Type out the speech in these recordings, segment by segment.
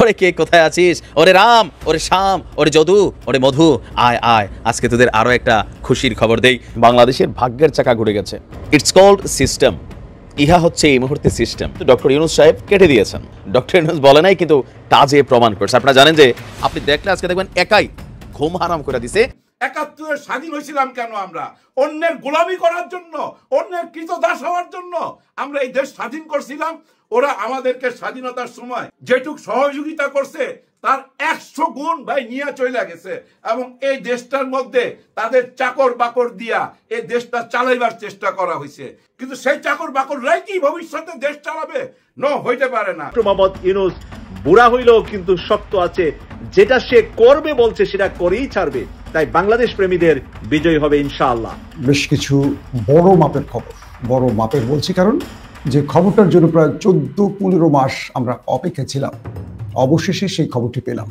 ওরে কে কোথায় আছিস? ওরে রাম, ওরে শ্যাম, ওরে যদু, ওরে মধু, আয় আয়, আজকে তোদের আরো একটা খুশির খবর দেই। বাংলাদেশের ভাগ্যের চাকা ঘুরে গেছে। It's called system. ইহা হচ্ছে এই মুহূর্তে সিস্টেম। ডক্টর ইউনূস সাহেব কেটে দিয়েছেন। ডক্টর ইউনূস বলে নাই, কিন্তু কাজে প্রমাণ করছে। আপনারা জানেন যে আপনি দেখলে আজকে দেখবেন একাই ঘুম হারাম করে দিছে। ৭১ স্বাধীন হয়েছিলাম কেন? আমরা অন্যের গোলামি করার জন্য, অন্যের কৃতদাস হওয়ার জন্য আমরা এই দেশ স্বাধীন করছিলাম। ওরা আমাদেরকে স্বাধীনতার সময় যেটুক সহযোগিতা করছে তার ১০০ গুণ ভাই নিয়ে চলে গেছে, এবং এই দেশটার মধ্যে তাদের চাকর বাকর দিয়া এই দেশটা চালাইবার চেষ্টা করা হয়েছে। কিন্তু সেই চাকর বাকররাই কি ভবিষ্যতে দেশ চালাবে? হইতে পারে না। মোহাম্মদ ইউনূস বুড়া হইলেও কিন্তু শক্ত আছে, যেটা সে করবে বলছে সেটা করেই ছাড়বে। তাই বাংলাদেশ প্রেমীদের বিজয় হবে ইনশাআল্লাহ। বেশ কিছু বড় মাপের খবর, বড় মাপের বলছি কারণ যে খবরটার জন্য প্রায় 14-15 মাস আমরা অপেক্ষা ছিলাম, অবশেষে সেই খবরটি পেলাম।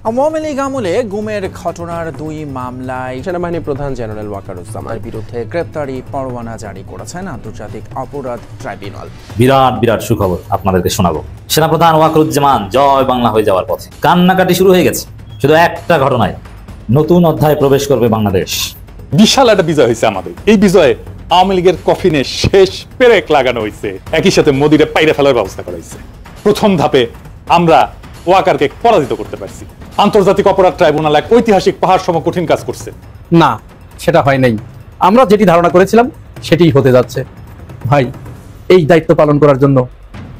আওয়ামী লীগ আমলে গুমের ঘটনার 2 মামলায় সেনাবাহিনী প্রধান জেনারেল ওয়াকারুজ্জামানের বিরুদ্ধে গ্রেপ্তারি পরোয়ানা জারি করেছেন আন্তর্জাতিক অপরাধ ট্রাইব্যুনাল। বিরাট সুখবর আপনাদেরকে শোনাবো। সেনাপ্রধান ওয়াকারুজ্জামান জয় বাংলা হয়ে যাওয়ার পথে। কান্নাকাটি শুরু হয়ে গেছে শুধু একটা ঘটনায়। নতুন অধ্যায়ে প্রবেশ করবে বাংলাদেশ। বিশাল একটা বিজয় হয়েছে আমাদের। এই বিজয়ে আওয়ামী লীগের কফিনে শেষ পেরেক লাগানো হয়েছে, একই সাথে মোদিরে পাইরে ফেলার ব্যবস্থা করা হয়েছে। প্রথম ধাপে আমরা ওয়াকারকে পরাজিত করতে পারছি। আন্তর্জাতিক অপরাধ ট্রাইব্যুনাল এক ঐতিহাসিক পাহাড় সম কঠিন কাজ করছে। না, সেটা হয় নাই। আমরা যেটি ধারণা করেছিলাম সেটিই হতে যাচ্ছে। ভাই, এই দায়িত্ব পালন করার জন্য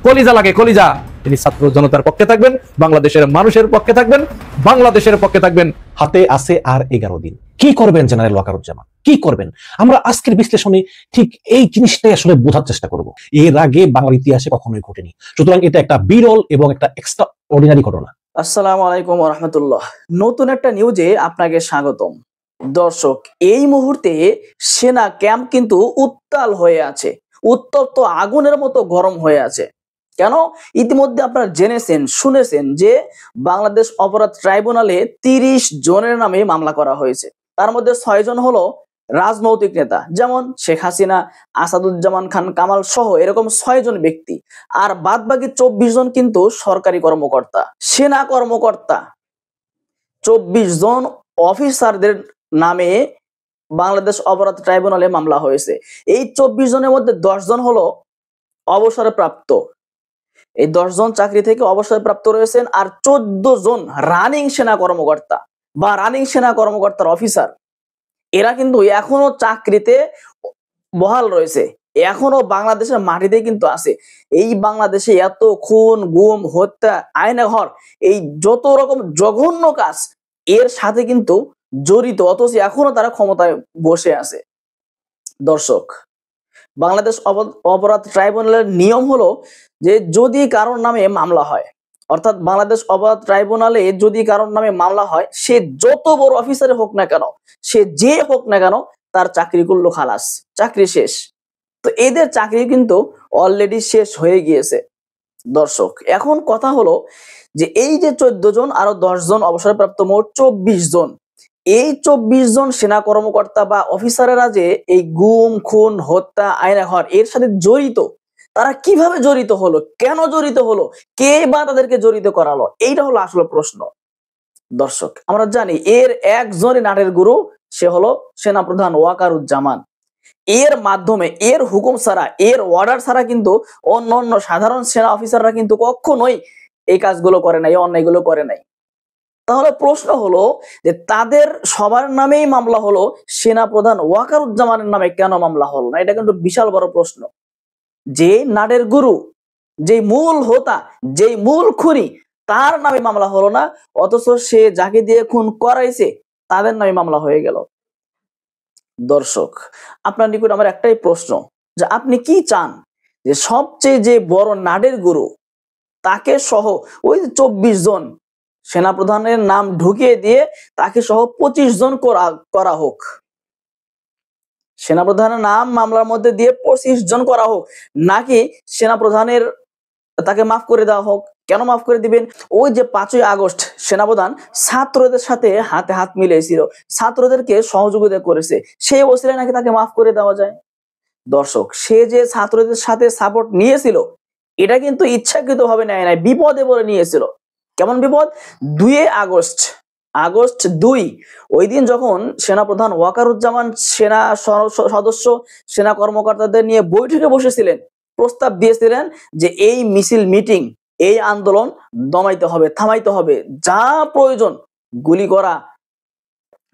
কলিজা লাগে, কলিজা। তিনি ছাত্র জনতার পক্ষে থাকবেন, বাংলাদেশের মানুষের পক্ষে থাকবেন, বাংলাদেশের পক্ষে থাকবেন। হাতে আছে আর 11 দিন। কি করবেন জেনারেল ওয়াকারুজ্জামান, কি করবেন? আমরা আজকের বিশ্লেষণে ঠিক এই জিনিসটাই আসলে বোঝার চেষ্টা করব। এর আগে বাংলার ইতিহাসে কখনোই ঘটেনি, সুতরাং এটা একটা বিরল এবং একটা এক্সট্রা অর্ডিনারি ঘটনা। আসসালামু আলাইকুম ওয়া রাহমাতুল্লাহ। নতুন একটা নিউজে আপনাকে স্বাগতম। দর্শক, এই মুহূর্তে সেনা ক্যাম্প কিন্তু উত্তাল হয়ে আছে, উত্তপ্ত আগুনের মতো গরম হয়ে আছে। কেন? ইতিমধ্যে আপনারা জেনেছেন, শুনেছেন যে বাংলাদেশ অপরাধ ট্রাইব্যুনালে 30 জনের নামে মামলা করা হয়েছে। তার মধ্যে 6 জন হলো রাজনৈতিক নেতা, যেমন শেখ হাসিনা, আসাদুজ্জামান খান কামাল সহ এরকম 6 জন ব্যক্তি। আর বাদ বাকি 24 জন কিন্তু সরকারি কর্মকর্তা, সেনা কর্মকর্তা। 24 জন অফিসারদের নামে বাংলাদেশ অপরাধ ট্রাইব্যুনালে মামলা হয়েছে। এই 24 জনের মধ্যে 10 জন হলো অবসরে প্রাপ্ত। এই 10 জন চাকরি থেকে অবসরে প্রাপ্ত রয়েছেন, আর 14 জন রানিং সেনা কর্মকর্তা বা রানিং সেনা কর্মকর্তার অফিসার। এরা কিন্তু এখনো চাকরিতে বহাল রয়েছে, এখনো বাংলাদেশের মাটিতে কিন্তু আছে। এই বাংলাদেশে এত খুন, গুম, হত্যা, আয়নাঘর, এই যত রকম জঘন্য কাজ এর সাথে কিন্তু জড়িত, অথচ এখনো তারা ক্ষমতায় বসে আছে। দর্শক, বাংলাদেশ অপরাধ ট্রাইব্যুনালের নিয়ম হলো যে যদি কারোর নামে মামলা হয়, অর্থাৎ বাংলাদেশ অপরাধ ট্রাইব্যুনালে যদি কারোর নামে মামলা হয়, সে যত বড় অফিসারে হোক না কেন, সে যে হোক না কেন, তার চাকরি করলো খালাস, চাকরি শেষ। তো এদের চাকরি কিন্তু অলরেডি শেষ হয়ে গিয়েছে। দর্শক, এখন কথা হলো যে এই যে 14 জন আরো 10 জন অবসরপ্রাপ্ত, মোট 24 জন। এই 24 জন সেনা কর্মকর্তা বা অফিসারেরা যে এই গুম, খুন, হত্যা, আয়নাঘর এর সাথে জড়িত, তারা কিভাবে জড়িত হলো, কেন জড়িত হলো, কে বা তাদেরকে জড়িত করালো, এইটা হলো আসলে প্রশ্ন। দর্শক, আমরা জানি এর একজনই নাটের গুরু, সে হলো সেনাপ্রধান ওয়াকারুজ্জামান। এর মাধ্যমে, এর হুকুম ছাড়া, এর অর্ডার ছাড়া কিন্তু অন্য সাধারণ সেনা অফিসাররা কিন্তু কখনোই এই কাজগুলো করে নাই, অন্যায়গুলো করে নাই। তাহলে প্রশ্ন হলো যে তাদের সবার নামেই মামলা হলো, সেনাপ্রধান ওয়াকারুজ্জামানের নামে কেন মামলা হলো না? এটা কিন্তু বিশাল বড় প্রশ্ন। যে নাটের গুরু, যে মূল হোতা, যে মূল খুনি, তার নামে মামলা হলো না, অথচ সে যাকে দিয়ে খুন করাইছে তাদের নামে মামলা হয়ে গেল। দর্শক, আপনার নিকট আমার একটাই প্রশ্ন, যে আপনি কি চান যে সবচেয়ে যে বড় নাটের গুরু তাকে সহ ওই 24 জন সেনাপ্রধানের নাম ঢুকিয়ে দিয়ে তাকে সহ 25 জন করা হোক, সেনাপ্রধানের নাম মামলার মধ্যে দিয়ে 25 জন করা হোক, নাকি সেনাপ্রধানের তাকে মাফ করে দেওয়া হোক? কেন মাফ করে দিবেন? ওই যে 5ই আগস্ট সেনাপ্রধান ছাত্রদের সাথে হাতে হাত মিলিয়েছিল, ছাত্রদেরকে সহযোগিতা করেছে, সেই অবস্থায় নাকি তাকে মাফ করে দেওয়া যায়? দর্শক, সে যে ছাত্রদের সাথে সাপোর্ট নিয়েছিল, এটা কিন্তু ইচ্ছাকৃতভাবে নেয় নাই, বিপদে পড়ে নিয়েছিল। কেমন বিপদ? 2 আগস্ট 2 ওই দিন যখন সেনাপ্রধান ওয়াকারুজ্জামান সেনা সদস্য সেনা কর্মকর্তাদের নিয়ে বৈঠকে বসেছিলেন, প্রস্তাব দিয়েছিলেন যে এই মিছিল মিটিং, এই আন্দোলন দমাইতে হবে, থামাইতে হবে, যা প্রয়োজন গুলি করা,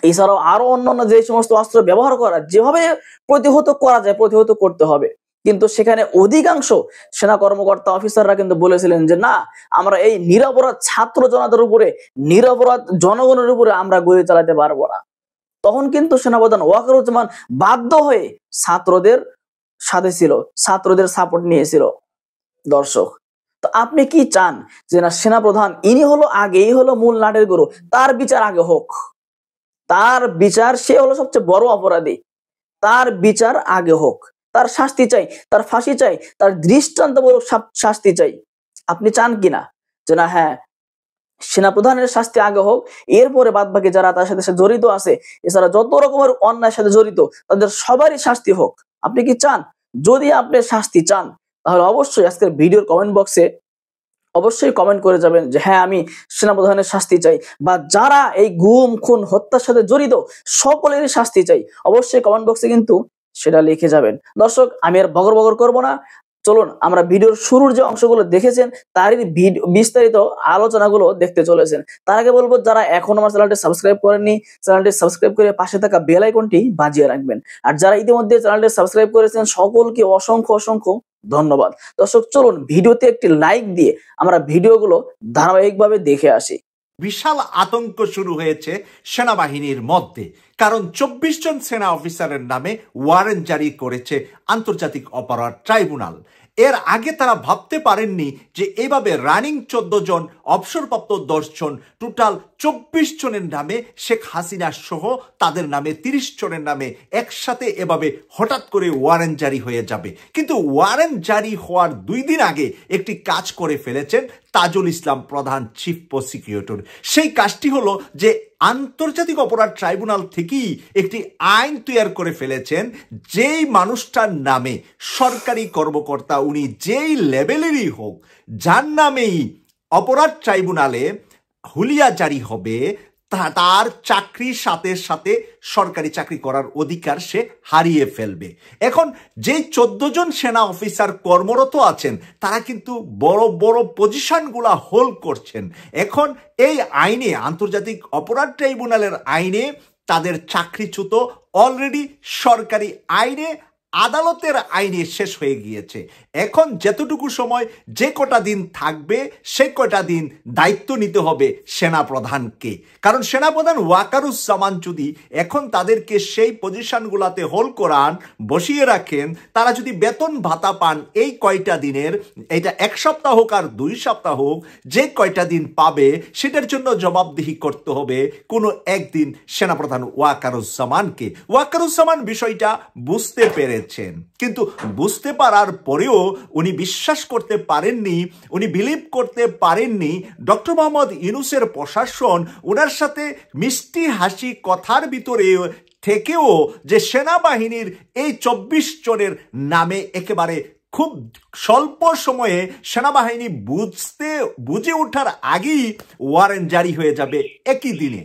এছাড়াও আরো অন্যান্য যে সমস্ত অস্ত্র ব্যবহার করা, যেভাবে প্রতিহত করা যায় প্রতিহত করতে হবে। কিন্তু সেখানে অধিকাংশ সেনা কর্মকর্তা অফিসাররা কিন্তু বলেছিলেন যে না, আমরা এই নিরপরাধ ছাত্র জনতার উপরে, নিরপরাধ জনগণের উপরে আমরা গুলি চালাতে পারবো না। তখন কিন্তু সেনাপ্রধান ওয়াকারুজ্জামান বাধ্য হয়ে ছাত্রদের সাথে ছিল, ছাত্রদের সাপোর্ট নিয়েছিল। দর্শক, তো আপনি কি চান যে না সেনাপ্রধান ইনি হলো আগেই হলো মূল নাটের গুরু, তার বিচার আগে হোক, তার বিচার, সে হলো সবচেয়ে বড় অপরাধী, তার বিচার আগে হোক, তার শাস্তি চাই, তার ফাঁসি চাই, তার দৃষ্টান্তমূলক শাস্তি চাই? আপনি চান কিনা যে না হ্যাঁ সেনাপ্রধানের শাস্তি আগে হোক, এরপরে বাদ বাকি যারা তার সাথে জড়িত আছে, এছাড়া যত রকমের অন্যায়ের সাথে জড়িত তাদের সবারই শাস্তি হোক? আপনি কি চান? যদি আপনি শাস্তি চান তাহলে অবশ্যই আজকের ভিডিওর কমেন্ট বক্সে অবশ্যই কমেন্ট করে যাবেন যে হ্যাঁ আমি সেনাপ্রধানের শাস্তি চাই, বা যারা এই গুম খুন হত্যার সাথে জড়িত সকলেরই শাস্তি চাই। অবশ্যই কমেন্ট বক্সে কিন্তু সেটা লিখে যাবেন। দর্শক, আমি আর বগর বগর করবো না, চলুন আমরা ভিডিওর শুরুর যে অংশগুলো দেখেছেন তারই বিস্তারিত আলোচনাগুলো দেখতে চলেছেন। তার আগে বলবো, যারা এখন আমার চ্যানেলটি সাবস্ক্রাইব করেননি, চ্যানেলটি সাবস্ক্রাইব করে পাশে থাকা বেল আইকনটি বাজিয়ে রাখবেন। আর যারা ইতিমধ্যে চ্যানেলটি সাবস্ক্রাইব করেছেন সকলকে অসংখ্য অসংখ্য ধন্যবাদ। দর্শক, চলুন ভিডিওতে একটি লাইক দিয়ে আমরা ভিডিওগুলো ধারাবাহিকভাবে দেখে আসি। বিশাল আতঙ্ক শুরু হয়েছে সেনাবাহিনীর মধ্যে, কারণ 24 জন সেনা অফিসারের নামে ওয়ারেন্ট জারি করেছে আন্তর্জাতিক অপরাধ ট্রাইব্যুনাল। এর আগে তারা ভাবতে পারেননি যে এভাবে রানিং 14 জন, অবসরপ্রাপ্ত 10 জন, টোটাল 24 জনের নামে, শেখ হাসিনা সহ তাদের নামে 30 জনের নামে একসাথে এভাবে হঠাৎ করে ওয়ারেন্ট জারি হয়ে যাবে। কিন্তু ওয়ারেন্ট জারি হওয়ার 2 দিন আগে একটি কাজ করে ফেলেছেন তাজুল ইসলাম, প্রধান চিফ প্রসিকিউটর। সেই কাজটি হলো যে আন্তর্জাতিক অপরাধ ট্রাইব্যুনাল থেকেই একটি আইন তৈরি করে ফেলেছেন, যেই মানুষটার নামে সরকারি কর্মকর্তা, উনি যেই লেভেলেরই হোক, যার নামেই অপরাধ ট্রাইব্যুনালে হুলিয়া জারি হবে, তার চাকরির সাথে সাথে সরকারি চাকরি করার অধিকার সে হারিয়ে ফেলবে। এখন যে 14 জন সেনা অফিসার কর্মরত আছেন তারা কিন্তু বড় বড় পজিশনগুলা হোল্ড করছেন। এখন এই আইনে, আন্তর্জাতিক অপরাধ ট্রাইব্যুনালের আইনে তাদের চাকরিচ্যুত অলরেডি সরকারি আইনে, আদালতের আইনে শেষ হয়ে গিয়েছে। এখন যতটুকু সময়, যে কটা দিন থাকবে, সে কটা দিন দায়িত্ব নিতে হবে সেনাপ্রধানকে। কারণ সেনাপ্রধান ওয়াকারুজ্জামান যদি এখন তাদেরকে সেই পজিশনগুলোতে হোল্ড করান, বসিয়ে রাখেন, তারা যদি বেতন ভাতা পান এই কয়টা দিনের, এটা 1 সপ্তাহ হোক আর 2 সপ্তাহ হোক, যে কয়টা দিন পাবে সেটার জন্য জবাবদিহি করতে হবে কোনো একদিন সেনাপ্রধান ওয়াকারুজ্জামানকে। ওয়াকারুজ্জামান বিষয়টা বুঝতে পেরেছেন, কিন্তু বুঝতে পারার পরেও উনি বিশ্বাস করতে পারেননি, উনি বিলিভ করতে পারেননি ডক্টর মোহাম্মদ ইউনূসের প্রশাসন ওনার সাথে মিষ্টি হাসি কথার ভিতরে থেকেও যে সেনাবাহিনীর এই 24 জনের নামে একেবারে খুব স্বল্প সময়ে সেনাবাহিনী বুঝে ওঠার আগেই ওয়ারেন্ট জারি হয়ে যাবে একই দিনে।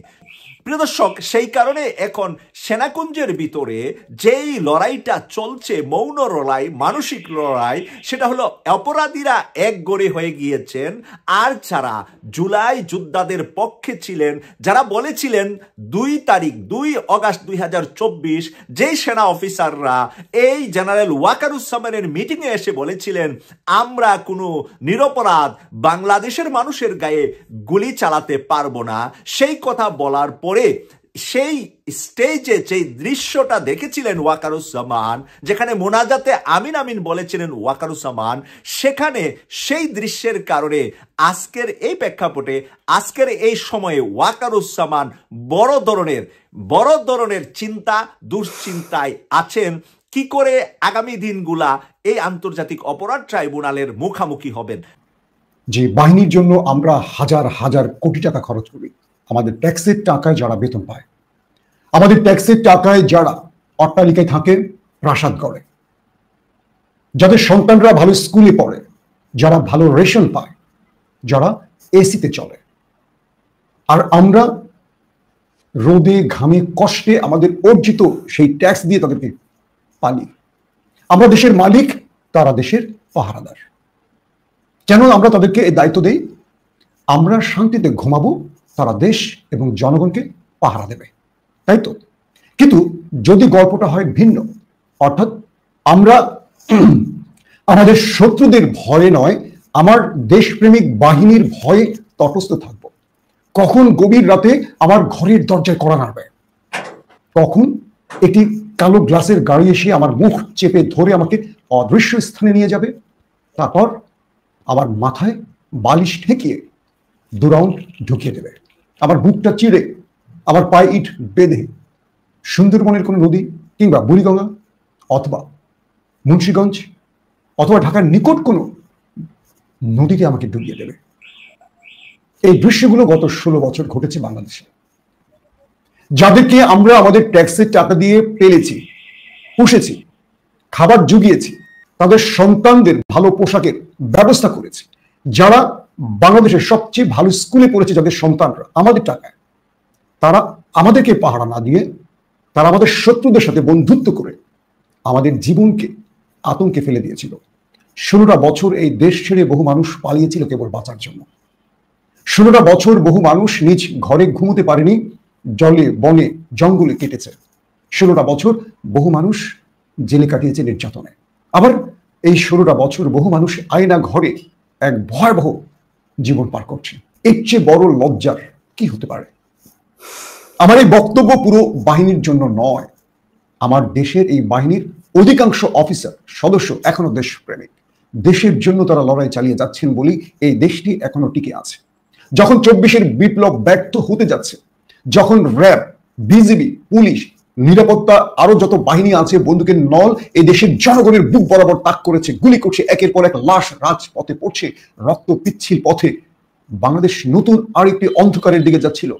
প্রিয় দর্শক, সেই কারণে এখন সেনাকুঞ্জের ভিতরে যেই লড়াইটা চলছে, মৌন লড়াই, মানসিক লড়াই, সেটা হলো অপরাধীরা এক গড়ে হয়ে গিয়েছেন। আর যারা জুলাই যোদ্ধাদের পক্ষে ছিলেন, যারা বলেছিলেন 2 অগাস্ট 2024 যেই সেনা অফিসাররা এই জেনারেল ওয়াকারুজ্জামানের মিটিংয়ে এসে বলেছিলেন আমরা কোনো নিরপরাধ বাংলাদেশের মানুষের গায়ে গুলি চালাতে পারবো না, সেই কথা বলার পরে সেই স্টেজে যে দৃশ্যটা দেখেছিলেন ওয়াকারুজ্জামান, যেখানে মোনাজাতে আমিন আমিন বলেছিলেন ওয়াকারুজ্জামান, সেখানে সেই দৃশ্যের কারণে আজকের এই প্রেক্ষাপটে, আজকের এই সময়ে ওয়াকারুজ্জামান বড় ধরনের চিন্তা, দুশ্চিন্তায় আছেন। কি করে আগামী দিনগুলা এই আন্তর্জাতিক অপরাধ ট্রাইব্যুনালের মুখোমুখি হবেন। যে বাহিনীর জন্য আমরা হাজার হাজার কোটি টাকা খরচ করি, আমাদের ট্যাক্সের টাকায় যারা বেতন পায়, আমাদের ট্যাক্সের টাকায় যারা অট্টালিকায় থাকে, প্রাসাদ গড়ে, যাদের সন্তানরা ভালো স্কুলে পড়ে, যারা ভালো রেশন পায়, যারা এসিতে চলে, আর আমরা রোদে ঘামে কষ্টে আমাদের অর্জিত সেই ট্যাক্স দিয়ে তাদেরকে পালি। আমরা দেশের মালিক, তারা দেশের পাহারাদার। কেন আমরা তাদেরকে এই দায়িত্ব দেই? আমরা শান্তিতে ঘুমাবো, তারা দেশ এবং জনগণকে পাহারা দেবে, তাই তো? কিন্তু যদি গল্পটা হয় ভিন্ন, অর্থাৎ আমরা আমাদের শত্রুদের ভয়ে নয়, আমার দেশপ্রেমিক বাহিনীর ভয়ে তটস্থ থাকবো। কখন গভীর রাতে আমার ঘরের দরজায় কড়া নাড়বে, কখন একটি কালো গ্লাসের গাড়ি এসে আমার মুখ চেপে ধরে আমাকে অদৃশ্য স্থানে নিয়ে যাবে, তারপর আমার মাথায় বালিশ ঠেকিয়ে 2 রাউন্ড ঢুকিয়ে দেবে, আমার বুকটা চিড়ে আমার পায়ে ইট বেঁধে সুন্দরবনের কোনো নদী কিংবা বুড়িগঙ্গা অথবা মুন্সিগঞ্জ অথবা ঢাকার নিকট কোনো নদীতে আমাকে ডুবিয়ে দেবে। এই দৃশ্যগুলো গত 16 বছর ঘটেছে বাংলাদেশে। যাদেরকে আমরা আমাদের ট্যাক্সের টাকা দিয়ে পেলেছি, পুষেছি, খাবার জুগিয়েছি, তাদের সন্তানদের ভালো পোশাকের ব্যবস্থা করেছি, যারা বাংলাদেশের সবচেয়ে ভালো স্কুলে পড়েছে, যাদের সন্তানরা আমাদের টাকায়, তারা আমাদেরকে পাহারা না দিয়ে তারা আমাদের শত্রুদের সাথে বন্ধুত্ব করে আমাদের জীবনকে আতঙ্কে ফেলে দিয়েছিল। 16টা বছর এই দেশ ছেড়ে বহু মানুষ পালিয়েছিল কেবল বাঁচার জন্য। 16টা বছর বহু মানুষ নিজ ঘরে ঘুমোতে পারেনি, জলে বনে জঙ্গলে কেটেছে। 16টা বছর বহু মানুষ জেলে কাটিয়েছে নির্যাতনে। আবার এই 16টা বছর বহু মানুষ আয়না ঘরে এক ভয়াবহ জীবন পার করছে। এর চেয়ে বড় লজ্জার কি হতে পারে? আমার এই বক্তব্য পুরো বাহিনীর জন্য নয়। আমার দেশের এই বাহিনীর অধিকাংশ অফিসার সদস্য এখনো দেশপ্রেমিক। দেশের জন্য তারা লড়াই চালিয়ে যাচ্ছেন বলেই এই দেশটি এখনো টিকে আছে। যখন 24-এর বিপ্লব ব্যর্থ হতে যাচ্ছে, যখন র্যাব, বিজিবি, পুলিশ, নিরাপত্তা আরো যত বাহিনী আছে বন্দুকের নল এই দেশের জনগণের বুক বরাবর তাক করেছে, গুলি করছে, একের পর এক লাশ রাজপথে পড়ছে, রক্ত পিচ্ছিল পথে বাংলাদেশ নতুন আরেকটি অন্ধকারের দিকে যাচ্ছিল,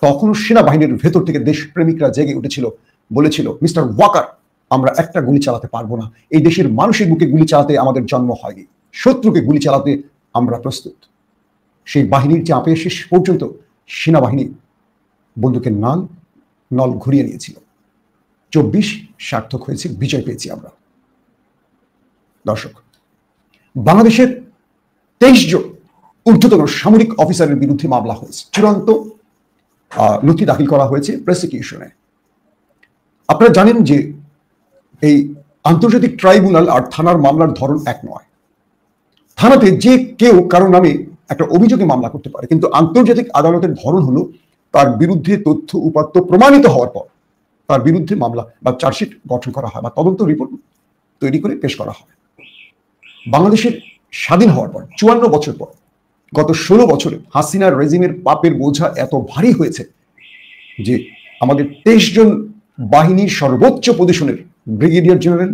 তখন সেনাবাহিনীর ভেতর থেকে দেশপ্রেমিকরা জেগে উঠেছিল, বলেছিল, মিস্টার ওয়াকার, আমরা একটা গুলি চালাতে পারবো না। এই দেশের মানুষের বুকে গুলি চালাতে আমাদের জন্ম হয়নি, শত্রুকে গুলি চালাতে আমরা প্রস্তুত। সেই বাহিনীর চাপে শেষ পর্যন্ত সেনাবাহিনী বন্দুকের নল ঘুরিয়ে নিয়েছিল। 24 সার্থক হয়েছে, বিজয় পেয়েছি আমরা। দর্শক, বাংলাদেশের 23 জন ঊর্ধ্বতন সামরিক অফিসারের বিরুদ্ধে মামলা হয়েছে, চূড়ান্ত নথি দাখিল করা হয়েছে প্রসিকিউশনে। আপনারা জানেন যে এই আন্তর্জাতিক ট্রাইব্যুনাল আর থানার মামলার ধরন এক নয়। থানাতে যে কেউ কারো নামে একটা অভিযোগে মামলা করতে পারে, কিন্তু আন্তর্জাতিক আদালতের ধরন হলো তার বিরুদ্ধে তথ্য উপাত্ত প্রমাণিত হওয়ার পর তার বিরুদ্ধে মামলা বা চার্জশিট গঠন করা হয় বা তদন্ত রিপোর্ট তৈরি করে পেশ করা হয়। বাংলাদেশের স্বাধীন হওয়ার পর 54 বছর পর গত 16 বছরে হাসিনার রেজিমের পাপের বোঝা এত ভারী হয়েছে যে আমাদের 23 জন বাহিনীর সর্বোচ্চ পজিশনের ব্রিগেডিয়ার জেনারেল,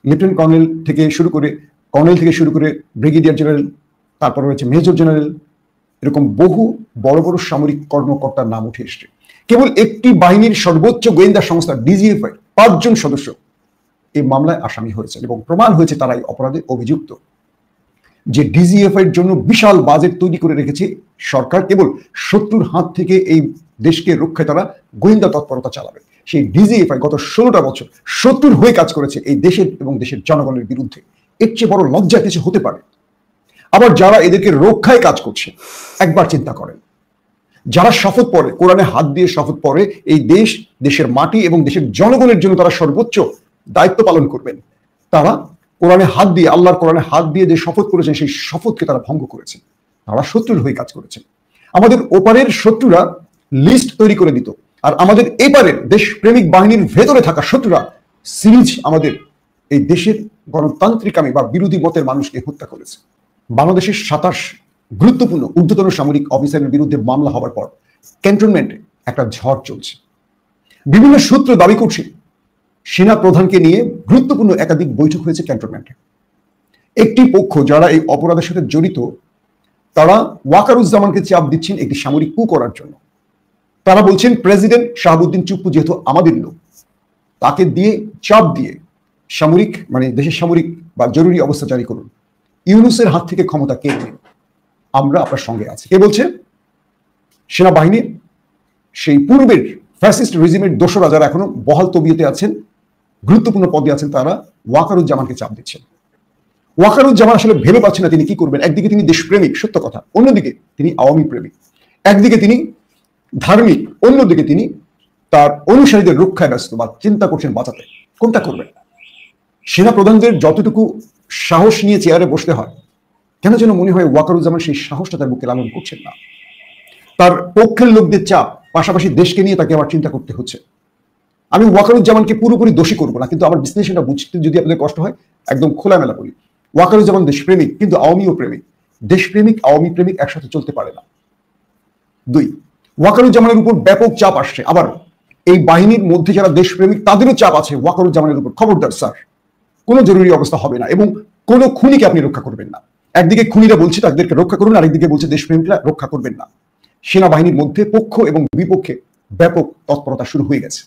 লেফটেন্যান্ট কর্নেল থেকে শুরু করে কর্নেল থেকে শুরু করে ব্রিগেডিয়ার জেনারেল, তারপর রয়েছে মেজর জেনারেল, এরকম বহু বড় বড় সামরিক কর্মকর্তার নাম উঠে এসছে। কেবল একটি বাহিনীর সর্বোচ্চ গোয়েন্দা সংস্থা ডিজিএফআই 5 জন সদস্য এই মামলায় আসামি হয়েছে এবং প্রমাণ হয়েছে তারা এই অপরাধে অভিযুক্ত। যে ডিজিএফআই এর জন্য বিশাল বাজেট তৈরি করে রেখেছে সরকার, কেবল শত্রুর হাত থেকে এই দেশকে রক্ষায় তারা গোয়েন্দা তৎপরতা চালাবে, সেই ডিজিএফআই গত 16টা বছর শত্রুর হয়ে কাজ করেছে এই দেশের এবং দেশের জনগণের বিরুদ্ধে। এর চেয়ে বড় লজ্জা কিছু হতে পারে? আবার যারা এদেরকে রক্ষায় কাজ করছে, একবার চিন্তা করেন, যারা শপথ পড়ে, কোরআনে হাত দিয়ে শপথ পড়ে এই দেশ, দেশের মাটি এবং দেশের জনগণের জন্য তারা সর্বোচ্চ দায়িত্ব পালন করবেন, তারা কোরআনে হাত দিয়ে, আল্লাহর কোরআনে হাত দিয়ে যে শপথ করেছেন সেই শপথকে তারা ভঙ্গ করেছে, তারা শত্রুর হয়ে কাজ করেছেন। আমাদের ওপারের শত্রুরা লিস্ট তৈরি করে দিত, আর আমাদের এপারের দেশপ্রেমিক বাহিনীর ভেতরে থাকা শত্রুরা সিরিজ আমাদের এই দেশের গণতান্ত্রিকামী বা বিরোধী মতের মানুষকে হত্যা করেছে। বাংলাদেশের 27 গুরুত্বপূর্ণ ঊর্ধ্বতন সামরিক অফিসারের বিরুদ্ধে মামলা হওয়ার পর ক্যান্টনমেন্টে একটা ঝড় চলছে। বিভিন্ন সূত্র দাবি করছে সেনা প্রধানকে নিয়ে গুরুত্বপূর্ণ একাধিক বৈঠক হয়েছে ক্যান্টনমেন্টে। একটি পক্ষ যারা এই অপরাধের সাথে জড়িত, তারা ওয়াকারুজ্জামানকে চাপ দিচ্ছেন একটি সামরিক কূপ করার জন্য। তারা বলছেন প্রেসিডেন্ট শাহাবুদ্দিন চুপ্পু যেহেতু আমাদের লোক, তাকে দিয়ে চাপ দিয়ে সামরিক দেশের সামরিক বা জরুরি অবস্থা জারি করুন। ইউনূসের হাত থেকে ক্ষমতা কে নিন, আমরা আপনার সঙ্গে আছি। কে বলছে? সেনাবাহিনী, সেই পূর্বের ফ্যাসিস্ট রেজিমের দোসরা যারা এখনো বহাল তবিয়তে আছেন, গুরুত্বপূর্ণ পদে আছেন, তারা ওয়াকারুজ্জামানকে চাপ দিচ্ছেন। ওয়াকারুজ্জামান আসলে ভেবে পাচ্ছেন না তিনি কি করবেন। একদিকে তিনি দেশপ্রেমিক, সত্য কথা, অন্যদিকে তিনি আওয়ামী প্রেমিক। একদিকে তিনি ধার্মিক, অন্যদিকে তিনি তার অনুসারীদের রক্ষায় ব্যস্ত বা চিন্তা করছেন বাঁচাতে। কোনটা করবেন? সেনা প্রধানদের যতটুকু সাহস নিয়ে চেয়ারে বসতে হয়, কেন যেন মনে হয় ওয়াকারুজ্জামান সেই সাহসটা তার বুকে লালন করছেন না। তার পক্ষের লোকদের চাপ, পাশাপাশি দেশকে নিয়ে তাকে আবার চিন্তা করতে হচ্ছে। আমি ওয়াকারুজ্জামানকে পুরোপুরি দোষী করবো না, কিন্তু আমার বিশ্লেষণটা বুঝতে যদি আপনাদের কষ্ট হয়, একদম খোলামেলা বলি, ওয়াকারুজ্জামান দেশপ্রেমিক, কিন্তু আওয়ামীও প্রেমিক। দেশপ্রেমিক আওয়ামী প্রেমিক একসাথে চলতে পারে না। 2, ওয়াকারুজ্জামানের উপর ব্যাপক চাপ আসছে। আবার এই বাহিনীর মধ্যে যারা দেশপ্রেমিক তাদেরও চাপ আছে ওয়াকারুজ্জামানের উপর, খবরদার স্যার, কোনো জরুরি অবস্থা হবে না এবং কোনো খুনিকে আপনি রক্ষা করবেন না। একদিকে খুনিরা বলছে তাদেরকে রক্ষা করুন, আরেকদিকে বলছে দেশপ্রেমিকরা রক্ষা করবেন না। সেনাবাহিনীর মধ্যে পক্ষ এবং বিপক্ষে ব্যাপক তৎপরতা শুরু হয়ে গেছে।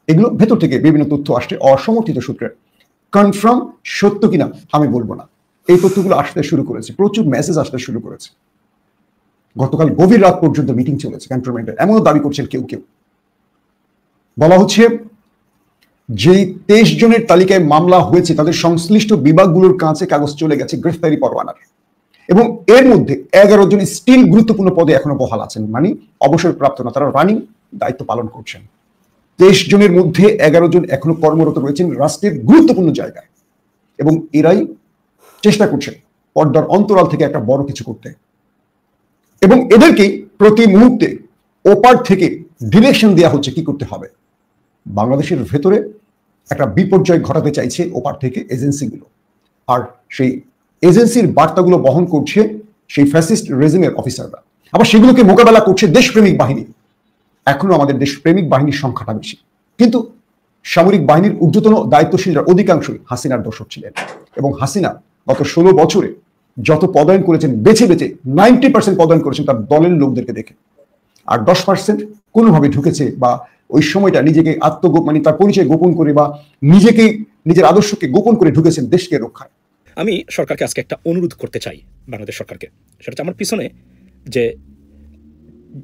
এগুলো ভেতর থেকে বিভিন্ন তথ্য আসছে অসমর্থিত সূত্রে, কনফার্ম সত্য কিনা আমি বলবো না। এই তথ্যগুলো আসতে শুরু করেছে, প্রচুর মেসেজ আসতে শুরু করেছে। গতকাল গভীর রাত পর্যন্ত মিটিং চলেছে ক্যান্টনমেন্টে, এমনও দাবি করছেন কেউ কেউ। বলা হচ্ছে যেই 23 জনের তালিকায় মামলা হয়েছে তাদের সংশ্লিষ্ট বিভাগগুলোর কাছে কাগজ চলে গেছে গ্রেফতারি পরোয়ানার, এবং এর মধ্যে 11 জন স্টিল গুরুত্বপূর্ণ পদে এখনো বহাল আছেন, মানে অবসরপ্রাপ্ত না, তারা রানিং দায়িত্ব পালন করছেন। 23 জনের মধ্যে 11 জন এখনো কর্মরত রয়েছেন রাষ্ট্রের গুরুত্বপূর্ণ জায়গায়, এবং এরাই চেষ্টা করছেন পর্দার অন্তরাল থেকে একটা বড় কিছু করতে। এবং এদেরকেই প্রতি মুহূর্তে ওপার থেকে ডিরেকশন দেওয়া হচ্ছে কি করতে হবে। বাংলাদেশের ভেতরে একটা বিপর্যয় ঘটাতে চাইছে ওপার থেকে এজেন্সিগুলো, আর সেই এজেন্সির বার্তাগুলো বহন করছে সেই ফ্যাসিস্ট রেজিমের অফিসাররা। আবার সেগুলোকে মোকাবেলা করছে দেশপ্রেমিক বাহিনী। এখনো আমাদের দেশপ্রেমিক বাহিনীর সংখ্যাটা বেশি, কিন্তু সামরিক বাহিনীর ঊর্ধ্বতন দায়িত্বশীলরা অধিকাংশই হাসিনার দর্শক ছিলেন, এবং হাসিনা গত 16 বছরে যত পদায়ন করেছেন, বেছে বেছে 90% পদায়ন করেছেন তার দলের লোকদেরকে দেখে, আর 10% কোনোভাবে ঢুকেছে বা ওই সময়টা নিজেকে মানে তার পরিচয় গোপন করে বা নিজেকে নিজের আদর্শকে গোপন করে ঢুকেছেন দেশকে রক্ষায়। আমি সরকারকে আজকে একটা অনুরোধ করতে চাই, বাংলাদেশ সরকারকে। সেটা হচ্ছে আমার পিছনে যে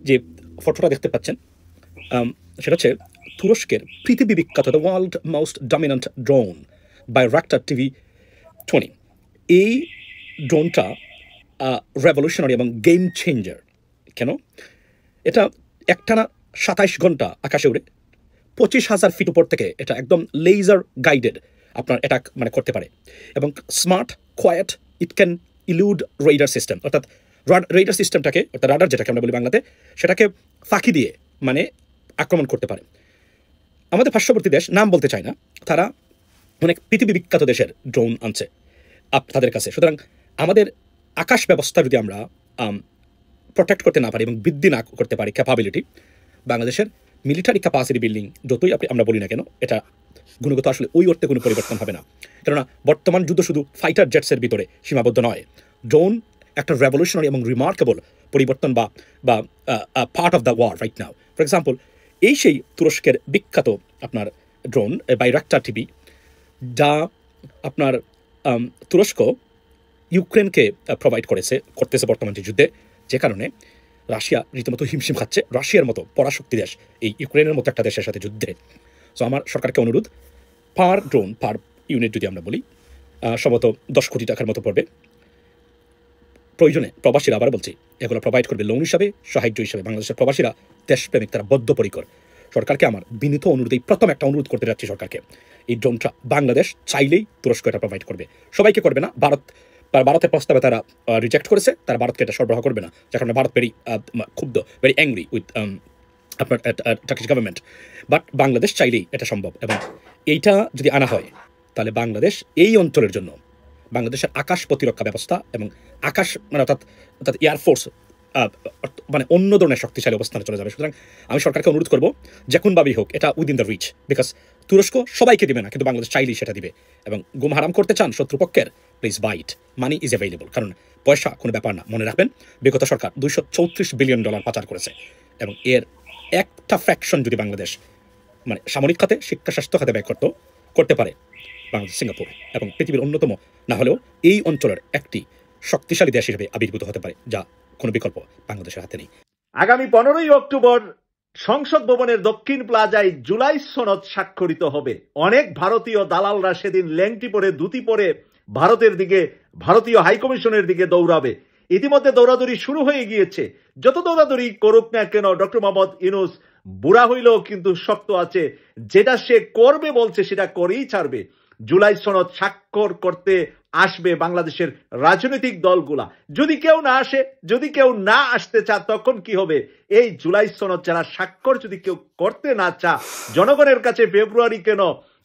যে ফটোটা দেখতে পাচ্ছেন, সেটা হচ্ছে তুরস্কের পৃথিবী বিখ্যাত the world most dominant drone Bayraktar TV-20। এই ড্রোনটা রেভলিউশনারি এবং গেম চেঞ্জার। কেন? এটা একটানা 27 ঘন্টা আকাশে উড়ে 25,000 ফিট উপর থেকে এটা একদম লেজার গাইডেড আপনার অ্যাটাক মানে করতে পারে, এবং smart, quiet, it can elude radar system, অর্থাৎ রেডার সিস্টেমটাকে, অর্থাৎ রাডার যেটাকে আমরা বলি বাংলাতে, সেটাকে ফাঁকি দিয়ে মানে আক্রমণ করতে পারে। আমাদের পার্শ্ববর্তী দেশ, নাম বলতে চাই না, তারা অনেক পৃথিবী বিখ্যাত দেশের ড্রোন আনছে তাদের কাছে। সুতরাং আমাদের আকাশ ব্যবস্থা যদি আমরা প্রোটেক্ট করতে না পারি এবং বৃদ্ধি না করতে পারি ক্যাপাবিলিটি, বাংলাদেশের মিলিটারি ক্যাপাসিটি বিল্ডিং যতই আমরা বলি না কেন, এটা গুণগত আসলে ওই অর্থে কোনো পরিবর্তন হবে না। কেননা বর্তমান যুদ্ধ শুধু ফাইটার জেটসের ভিতরে সীমাবদ্ধ নয়, ড্রোন একটা রেভলিউশনারি এবং রিমার্কেবল পরিবর্তন বা part of the war right now. For example, এই সেই তুরস্কের বিখ্যাত আপনার ড্রোন বাইরাক্টার TV, যা আপনার তুরস্ক ইউক্রেনকে প্রোভাইড করতেছে বর্তমান যে যুদ্ধে, যে কারণে রাশিয়া রীতিমতো হিমশিম খাচ্ছে। রাশিয়ার মতো পরাশক্তি দেশ এই ইউক্রেনের মতো একটা দেশের সাথে যুদ্ধে। সো আমার সরকারকে অনুরোধ, পার ড্রোন পার ইউনিট যদি আমরা বলি সম্ভবত 10 কোটি টাকার মতো পড়বে। প্রয়োজনে প্রবাসীরা, আবার বলছি, এগুলো প্রোভাইড করবে লোন হিসাবে, সাহায্য হিসাবে। বাংলাদেশের প্রবাসীরা দেশপ্রেমিক, তারা বদ্ধপরিকর। সরকারকে আমার বিনীত অনুরোধ, এই প্রথম একটা অনুরোধ করতে যাচ্ছি সরকারকে, এই ড্রোনটা বাংলাদেশ চাইলেই তুরস্ক এটা প্রোভাইড করবে, সবাইকে করবে না। ভারতের প্রস্তাবে তারা রিজেক্ট করেছে, তারা ভারতকে এটা সরবরাহ করবে না, যার কারণে ভারত ভেরি ক্ষুব্ধ, ভেরি অ্যাংরি উইথ আপনার টার্কিশ গভর্নমেন্ট। বাট বাংলাদেশ চাইলেই এটা সম্ভব, এবং এইটা যদি আনা হয় তাহলে বাংলাদেশ এই অঞ্চলের জন্য বাংলাদেশের আকাশ প্রতিরক্ষা ব্যবস্থা এবং আকাশ মানে অর্থাৎ এয়ারফোর্স মানে অন্য ধরনের শক্তিশালী অবস্থানে চলে যাবে। সুতরাং আমি সরকারকে অনুরোধ করবো, যে কোনভাবেই হোক এটা উইদিন দ্য রিচ, বিকজ তুরস্ক সবাইকে দিবে না, কিন্তু বাংলাদেশ চাইলেই সেটা দিবে। এবং গুম হারাম করতে চান শত্রুপক্ষের, please bite, money is available, কারণ পয়সা কোনো ব্যাপার না। মনে রাখবেন, বিগত সরকার $234 বিলিয়ন পাচার করেছে, এবং এর একটা ফ্র্যাকশন যদি বাংলাদেশ মানে সামরিক খাতে, শিক্ষা, স্বাস্থ্য খাতে ব্যয় করতে পারে, বাংলাদেশ, সিঙ্গাপুর এবং পৃথিবীর অন্যতম না হলেও এই অঞ্চলের একটি শক্তিশালী দেশ হিসেবে আবির্ভূত হতে পারে, যা কোনো বিকল্প বাংলাদেশের হাতে নেই। আগামী 15ই অক্টোবর সংসদ ভবনের দক্ষিণ প্লাজায় জুলাই সনদ স্বাক্ষরিত হবে। অনেক ভারতীয় দালালরা সেদিন ল্যাংটি পরে, ধুতি পরে ভারতের দিকে, ভারতীয় হাইকমিশনের দিকে দৌড়াবে। ইতিমধ্যে দৌড়াদৌড়ি শুরু হয়ে গিয়েছে। যত দৌড়াদৌড়ি করুক না কেন, ডক্টর মোহাম্মদ ইউনূস বুড়া হইলেও কিন্তু শক্ত আছে। যেটা সে করবে বলছে সেটা করেই ছাড়বে। জুলাই সনদ স্বাক্ষর করতে আসবে বাংলাদেশের রাজনৈতিক দলগুলা। যদি কেউ না আসে, যদি কেউ না আসতে চায়, তখন কি হবে? এই জুলাই সনদ যারা স্বাক্ষর যদি কেউ করতে না চায়, জনগণের কাছে ফেব্রুয়ারি কেন,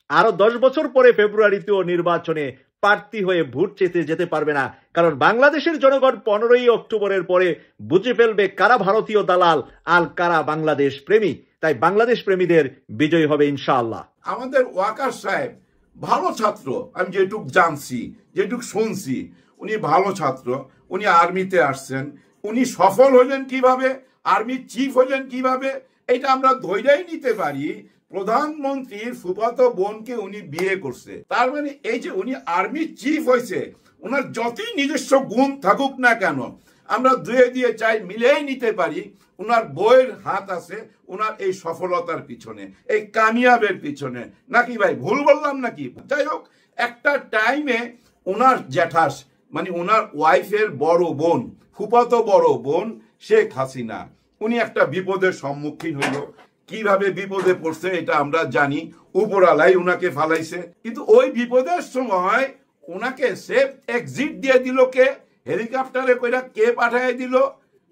আরো 10 বছর পরে ফেব্রুয়ারিতেও নির্বাচনে প্রার্থী হয়ে ভোট চেতে যেতে পারবে না। কারণ বাংলাদেশের জনগণ 15ই অক্টোবরের পরে বুঝে ফেলবে কারা ভারতীয় দালাল আর কারা বাংলাদেশ প্রেমী। তাই বাংলাদেশ প্রেমীদের বিজয় হবে ইনশাআল্লাহ। আমাদের ওয়াকার সাহেব ভালো ছাত্র, আমি যেটুক জানছি, যেটুক শুনছি, উনি ভালো ছাত্র। উনি আর্মিতে আসছেন। উনি সফল হলেন কিভাবে, আর্মি চিফ হলেন কিভাবে, এটা আমরা ধৈর্যই নিতে পারি। প্রধানমন্ত্রীর ফুফাতো বোনকে উনি বিয়ে করছে, তার মানে এই যে উনি আর্মি চিফ হয়েছে, ওনার যতই নিজস্ব গুণ থাকুক না কেন, আমরা দুয়ে দিয়ে চাই মিলেই নিতে পারি ওনার বইয়ের হাত আছে ওনার এই সফলতার পিছনে, এই কামিয়াবের পিছনে। নাকি ভাই ভুল বললাম নাকি? যাই হোক, একটা টাইমে ওনার জ্যাঠাস মানে ওনার ওয়াইফের বড় বোন, ফুফাতো বড় বোন শেখ হাসিনা, উনি একটা বিপদের সম্মুখীন হইল। কিভাবে বিপদে পড়ছে এটা আমরা জানি, উপরালাই উনাকে ফালাইছে। কিন্তু ওই বিপদের সময় ওনাকে সেফ এক্সিট দিয়ে দিল কে? হেলিকপ্টারে কইরা কে পাঠায় দিল?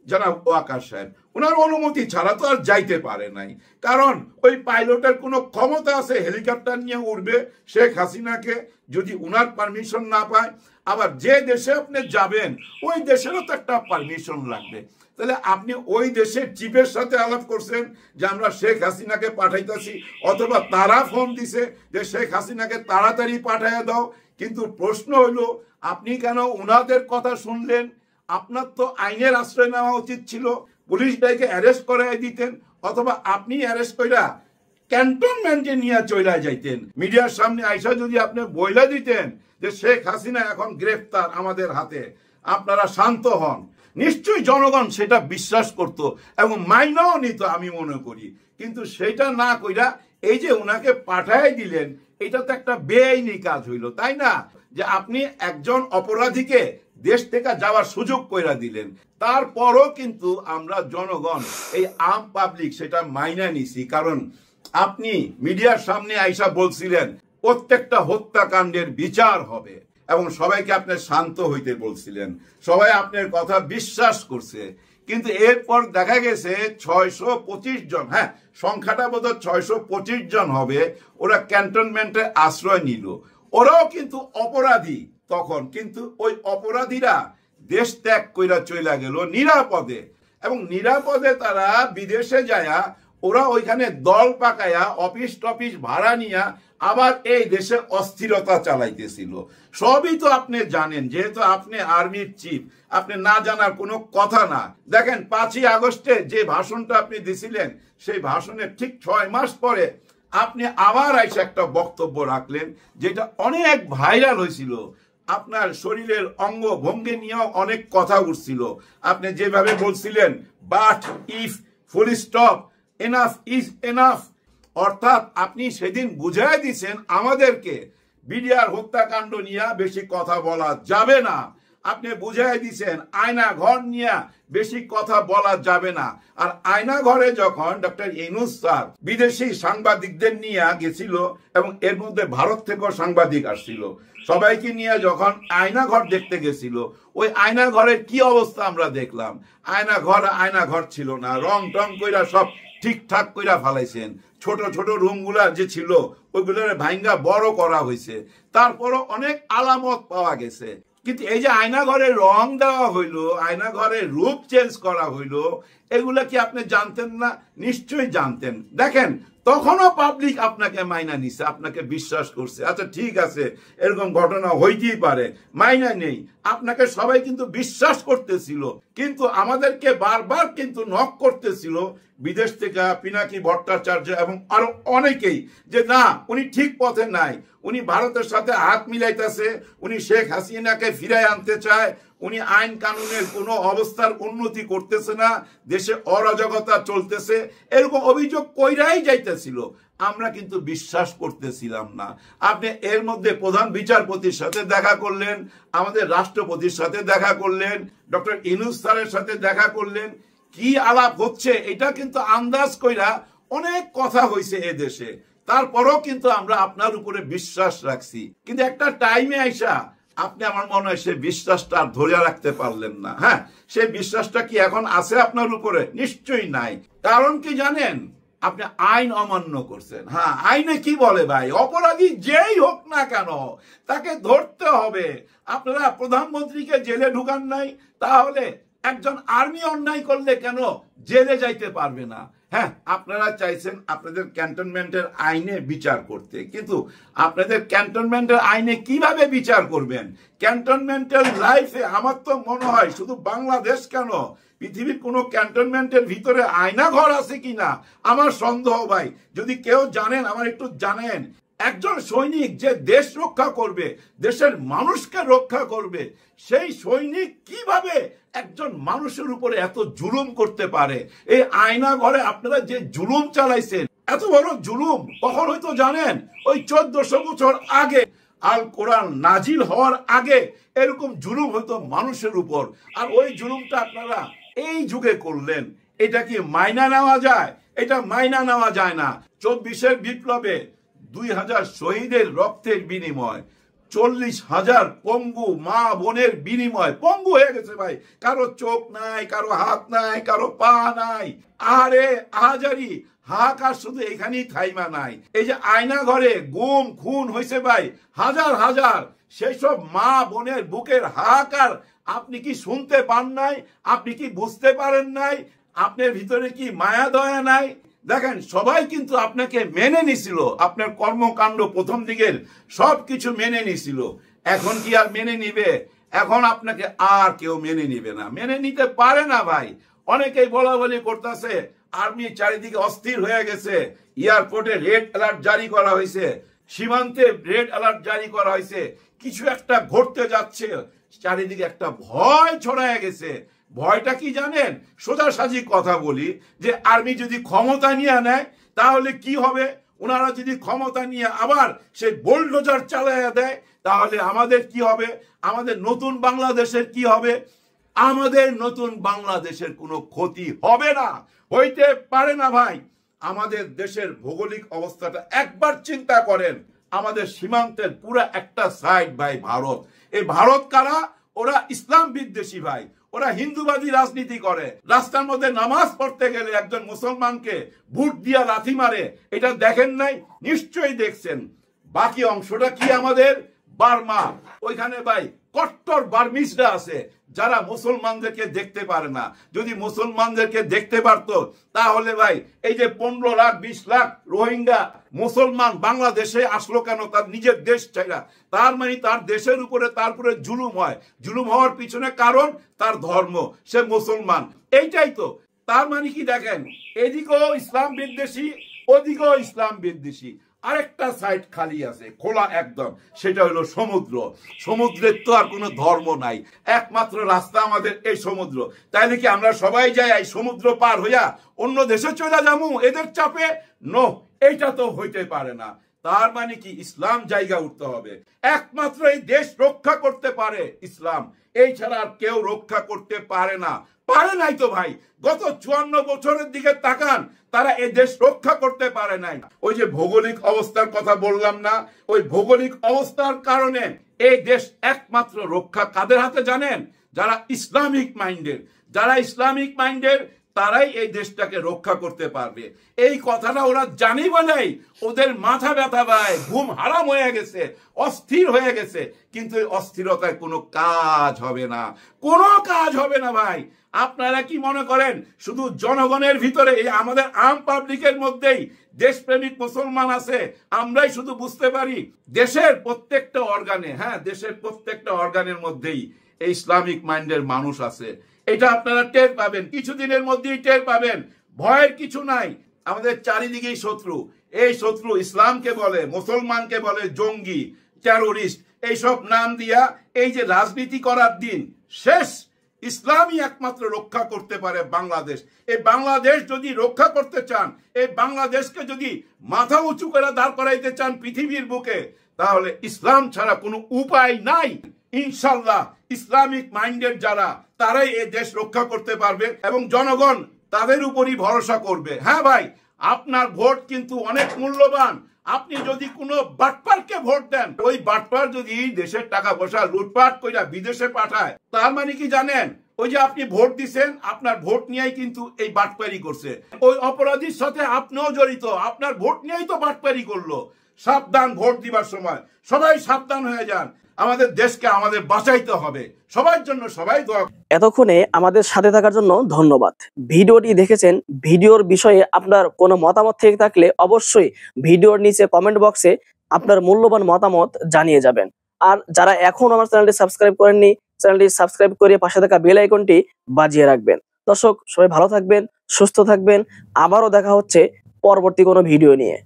জনাব ওয়াকার সাহেব। ওনার অনুমতি ছাড়া তো আর যাইতে পারে নাই, কারণ ওই পাইলটের কোনো ক্ষমতা আছে হেলিকপ্টার নিয়ে উড়বে শেখ হাসিনাকে যদি উনার পারমিশন না পায়? আবার যে দেশে আপনি যাবেন ওই দেশেরও তো একটা পারমিশন লাগবে। তাহলে আপনি ওই দেশের চিফের সাথে আলাপ করছেন যে আমরা শেখ হাসিনাকে পাঠাইতেছি, অথবা তারা ফোন দিছে যে শেখ হাসিনাকে তাড়াতাড়ি পাঠাইয়া দাও। কিন্তু প্রশ্ন হইলো, আপনি কেন উনাদের কথা শুনলেন? আপনার তো আইনের আশ্রয় নেওয়া উচিত ছিল, পুলিশ ডাইকে অ্যারেস্ট করাই দিতেন, অথবা আপনি অ্যারেস্ট কইরা ক্যান্টনমেন্টে নিয়ে চলে যাইতেন। মিডিয়ার সামনে আইসা যদি আপনি বইলা দিতেন যে শেখ হাসিনা এখন গ্রেফতার আমাদের হাতে, আপনারা শান্ত হন, নিশ্চয়ই জনগণ সেটা বিশ্বাস করত এবং মাইনাও নিত আমি মনে করি। কিন্তু সেটা না কইরা এই যে উনাকে পাঠাই দিলেন, এটা তো একটা বেআইনি কাজ হইল, তাই না? যে আপনি একজন অপরাধীকে দেশ থেকে যাওয়ার সুযোগ কইরা দিলেন। তারপরও কিন্তু আমরা জনগণ, এই আম পাবলিক সেটা মাইনা নিছি, কারণ আপনি মিডিয়ার সামনে আইসা বলছিলেন প্রত্যেকটা হত্যাকাণ্ডের বিচার হবে এবং সবাইকে আপনি শান্ত হইতে বলছিলেন, সবাই আপনার কথা বিশ্বাস করছে। কিন্তু এরপর দেখা গেছে 625 জন, হ্যাঁ সংখ্যাটা বোধহয় 625 জন হবে, ওরা ক্যান্টনমেন্টে আশ্রয় নিল। ওরাও কিন্তু অপরাধী তখন, কিন্তু ওই অপরাধীরা দেশ ত্যাগ কইরা চইলা গেল নিরাপদে, এবং নিরাপদে তারা বিদেশে যায়া ওরা ওইখানে দল পাকায়া অফিস টফিস ভাড়া নিয়া আবার এই দেশে অস্থিরতা চালাইতেছিল। সবই তো আপনি জানেন, যেহেতু আপনি আর্মির চিফ, আপনি না জানার কোনো কথা না। দেখেন 5ই আগস্টে যে ভাষণটা আপনি দিছিলেন, সেই ভাষণের ঠিক 6 মাস পরে আপনি আবার এসে একটা বক্তব্য রাখলেন যেটা অনেক ভাইরাল হয়েছিল। আপনার শরীরের অঙ্গ ভঙ্গি নিয়েও অনেক কথা উঠছিল। আপনি যেভাবে বলছিলেন, but if full stop, enough is enough, অর্থাৎ আপনি সেদিন বুঝাই দিয়েছেন আমাদেরকে বিডিআর হত্যাকাণ্ড নিয়ে বেশি কথা বলা যাবে না। আপনি বুঝাই দিয়েছেন আয়না ঘর নিয়ে বেশি কথা বলা যাবে না। আর আয়না ঘরে যখন ডক্টর ইউনূস স্যার বিদেশি সাংবাদিকদের নিয়ে গেছিল, এবং এর মধ্যে ভারত থেকেও সাংবাদিক আসছিল, সবাইকে নিয়ে যখন আয়না ঘর দেখতে গেছিল, ওই আয়না ঘরের কি অবস্থা আমরা দেখলাম। আয়না ঘর ছিল না, রং টং কইরা সব ঠিকঠাক কইরা ফালাইছেন। ছোট ছোট রুমগুলা যে ছিল ওইগুলোর ভাঙ্গা বড় করা হয়েছে, তারপরও অনেক আলামত পাওয়া গেছে। কিন্তু এই যে আয়না ঘরে রং দেওয়া হইলো, আয়না ঘরে রূপ চেঞ্জ করা হইলো, এগুলা কি আপনি জানতেন না? নিশ্চয়ই জানতেন। দেখেন তখনও পাবলিক আপনাকে মাইনা নিছে, আপনাকে বিশ্বাস করছে। আচ্ছা ঠিক আছে, এরকম ঘটনা হইতেই পারে, মাইনা নেই, আপনাকে সবাই কিন্তু বিশ্বাস করতেছিল, কিন্তু আমাদেরকে বারবার কিন্তু নক করতেছিল বিদেশ থেকে পিনাকি ভট্টাচার্য এবং আরো অনেকেই, যে না উনি ঠিক পথে নাই, উনি ভারতের সাথে হাত মিলাইতেছে, উনি শেখ হাসিনাকে ফিরায় আনতে চায়, উনি আইন কানুনের কোনো অবস্থার উন্নতি করতেছে না, দেশে অরাজকতা চলতেছে, এরকম অভিযোগ কইরাই যাইতেছিল। আমরা কিন্তু বিশ্বাস করতেছিলাম না। আপনি এর মধ্যে প্রধান বিচারপতির সাথে দেখা করলেন, আমাদের রাষ্ট্রপতির সাথে দেখা করলেন, ডক্টর ইউনূস স্যারের সাথে দেখা করলেন, কি আলাপ হচ্ছে এটা কিন্তু আন্দাজ কইরা অনেক কথা হয়েছে এ দেশে, তারপরও কিন্তু আমরা আপনার উপরে বিশ্বাস রাখছি। কিন্তু একটা টাইমে আইসা আপনি, আমার মনে হয় সে বিশ্বাসটা আর ধরে রাখতে পারলেন না। হ্যাঁ, সেই বিশ্বাসটা কি এখন আছে আপনার উপরে? নিশ্চয়ই নাই। কারণ কি জানেন? আপনি আইন অমান্য করছেন। হ্যাঁ, আইনে কি বলে ভাই, অপরাধী যেই হোক না কেন তাকে ধরতে হবে। আপনারা প্রধানমন্ত্রীকে জেলে ঢুকান নাই, তাহলে একজন আর্মি অন্যায় করলে কেন জেলে যাইতে পারবে না? হ্যাঁ, আপনারা চাইছেন আপনাদের ক্যান্টনমেন্টের আইনে বিচার করতে, কিন্তু আপনাদের ক্যান্টনমেন্টের আইনে কিভাবে বিচার করবেন? ক্যান্টনমেন্টের লাইফে আমার তো মনে হয় শুধু বাংলাদেশ কেন, পৃথিবীর কোন ক্যান্টনমেন্টের ভিতরে আয়না ঘর আছে কিনা আমার সন্দেহ ভাই। যদি কেউ জানেন আমার একটু জানেন। একজন সৈনিক যে দেশ রক্ষা করবে, দেশের মানুষকে রক্ষা করবে, সেই সৈনিক কিভাবে একজন মানুষের উপরে এত জুলুম করতে পারে? এই আয়না ঘরে আপনারা যে জুলুম চালাইছেন, এত বড় জুলুম কখন হয়তো জানেন? ওই 1400 বছর আগে, আল কোরআন নাজিল হওয়ার আগে এরকম জুলুম হয়তো মানুষের উপর, আর ওই জুলুমটা আপনারা এই যুগে করলেন। এটা কি মাইনা নেওয়া যায়? এটা মাইনা নেওয়া যায় না। 24-এর বিপ্লবে 2000 শহীদের রক্তের বিনিময়, 40,000 পঙ্গু মা বোনের বিনিময়, পঙ্গু হয়ে গেছে ভাই, কারো চোখ নাই, কারো হাত নাই, কারো পা নাই। আরে আহাজারি হাহাকার শুধু এখানেই থাইমা নাই। এই যে আয়না ঘরে গুম খুন হয়েছে ভাই, হাজার হাজার, সেই সব মা বোনের বুকের হাহাকার আপনি কি শুনতে পান নাই? আপনি কি বুঝতে পারেন নাই? আপনার ভিতরে কি মায়া দয়া নাই? দেখেন, সবাই কিন্তু আপনাকে মেনে নিছিল, আপনার কর্মকাণ্ড প্রথম দিকের সবকিছু মেনে নিছিল। এখন কি আর মেনে নিবে? এখন আপনাকে আর কেউ মেনে নিবে না, মেনে নিতে পারে না ভাই। অনেকেই বলা বলি করতেছে, আর্মি চারিদিকে অস্থির হয়ে গেছে, এয়ারপোর্টে রেড অ্যালার্ট জারি করা হয়েছে, সীমান্তে রেড অ্যালার্ট জারি করা হয়েছে, কিছু একটা ঘটতে যাচ্ছে, চারিদিকে একটা ভয় ছড়ায় গেছে। ভয়টা কি জানেন? সোজাসাজি কথা বলি, যে আর্মি যদি ক্ষমতা নিয়ে নেয় তাহলে কি হবে? ওনারা যদি ক্ষমতা নিয়ে আবার সেই বুলডোজার চালাইয়া দেয় তাহলে আমাদের কি হবে? আমাদের নতুন বাংলাদেশের কি হবে? আমাদের নতুন বাংলাদেশের কোনো ক্ষতি হবে না, হইতে পারে না ভাই। আমাদের দেশের ভৌগোলিক অবস্থাটা একবার চিন্তা করেন। আমাদের সীমান্তের পুরা একটা সাইড ভাই ভারত। এই ভারত কারা? ওরা ইসলাম বিদ্বেষী ভাই, ওরা হিন্দুবাদী রাজনীতি করে। রাস্তার মধ্যে নামাজ পড়তে গেলে একজন মুসলমানকে বুট দিয়া লাথি মারে, এটা দেখেন নাই? নিশ্চয়ই দেখছেন। বাকি অংশটা কি আমাদের? বার্মা। ওইখানে ভাই কট্টর বার্মিজরা আছে যারা মুসলমানদেরকে দেখতে পারে না। যদি মুসলমানদেরকে দেখতে পারত তাহলে ভাই এই যে 15 লাখ 20 লাখ রোহিঙ্গা মুসলমান বাংলাদেশে আসলো কেন? তার নিজের দেশ ছাইরা। তার মানে তার দেশের উপরে তারপরে জুলুম হয়। জুলুম হওয়ার পিছনে কারণ তার ধর্ম, সে মুসলমান। এইটাই তো। তার মানে কি দেখেন, এদিকেও ইসলাম বিদ্বেষী, ওদিকেও ইসলাম বিদ্বেষী। আরেকটা সাইড খালি আছে, খোলা একদম, সেটা হলো সমুদ্র। সমুদ্রের তো আর কোনো ধর্ম নাই, একমাত্র রাস্তা আমাদের এই সমুদ্র। তাইলে কি আমরা সবাই যাই এই সমুদ্র পার হইয়া অন্য দেশে চলে যাবো এদের চাপে? নো, এইটা তো হইতে পারে না। তার মানে কি ইসলাম জায়গা উঠতে হবে। একমাত্র এই দেশ রক্ষা করতে পারে ইসলাম, এই ছাড়া আর কেউ রক্ষা করতে পারে না। পারে নাই তো ভাই। গত 54 বছরের দিকে তাকান, তারা এই দেশ রক্ষা করতে পারে নাই। ওই যে ভৌগোলিক অবস্থার কথা বললাম না, ওই ভৌগোলিক অবস্থার কারণে এই দেশ একমাত্র রক্ষা কাদের হাতে জানেন? যারা ইসলামিক মাইন্ডের। যারা ইসলামিক মাইন্ডের তারাই এই দেশটাকে রক্ষা করতে পারবে। এই কথাটা ওরা জানি বলেই ওদের মাথা ব্যথা ভাই, ঘুম হারাম হয়ে গেছে, অস্থির হয়ে গেছে। কিন্তু এই অস্থিরতায় কোনো কাজ হবে না, কোনো কাজ হবে না ভাই। আপনারা কি মনে করেন শুধু জনগণের ভিতরে এই আমাদের আম পাবলিকের মধ্যেই দেশপ্রেমিক মুসলমান আছে, আমরাই শুধু বুঝতে পারি? দেশের প্রত্যেকটা অর্গানে, হ্যাঁ, দেশের প্রত্যেকটা অর্গানের মধ্যেই এই ইসলামিক মাইন্ডের মানুষ আছে। এটা আপনারা টের পাবেন, কিছুদিনের মধ্যেই টের পাবেন। ভয়ের কিছু নাই। আমাদের চারিদিকেই শত্রু। এই শত্রু ইসলামকে বলে, মুসলমানকে বলে জঙ্গি, টেরোরিস্ট, এইসব নাম দিয়া এই যে রাজনীতি করার দিন শেষ। ইসলামই একমাত্র রক্ষা করতে পারে বাংলাদেশ। এই বাংলাদেশ যদি রক্ষা করতে চান, এই বাংলাদেশকে যদি মাথা উঁচু করে দাঁড় করাইতে চান পৃথিবীর বুকে, তাহলে ইসলাম ছাড়া কোনো উপায় নাই। ইনশাল্লাহ ইসলামিক মাইন্ডেড যারা, তারাই এই দেশ রক্ষা করতে পারবে এবং জনগণ তাদের উপরই ভরসা করবে। হ্যাঁ ভাই, আপনার ভোট কিন্তু অনেক মূল্যবান। আপনি যদি কোনো বাটপারকে ভোট দেন, ওই বাটপার যদি দেশের টাকা পয়সা লুটপাট কইরা বিদেশে পাঠায়, তার মানে কি জানেন? ওই যে আপনি ভোট দিচ্ছেন, আপনার ভোট নিয়েই কিন্তু এই বাটপারি করছে। ওই অপরাধীর সাথে আপনিও জড়িত, আপনার ভোট নিয়েই তো বাটপারি করলো। সাবধান ভোট দিবার সময়, সবাই সাবধান হয়ে যান। আমাদের দেশকে আমাদের বাঁচাইতে হবে। সবার জন্য সবাই দোয়া। এতক্ষণে আমাদের সাথে থাকার জন্য ধন্যবাদ। ভিডিওটি দেখেছেন, ভিডিওর বিষয়ে আপনার কোনো মতামত থেকে থাকলে অবশ্যই ভিডিওর নিচে কমেন্ট বক্সে আপনার মূল্যবান মতামত জানিয়ে যাবেন। আর যারা এখন আমার চ্যানেলটি সাবস্ক্রাইব করেননি, চ্যানেলটি সাবস্ক্রাইব করে পাশে থাকা বেল আইকনটি বাজিয়ে রাখবেন। দর্শক, সবাই ভালো থাকবেন, সুস্থ থাকবেন। আবারও দেখা হচ্ছে পরবর্তী কোনো ভিডিও নিয়ে।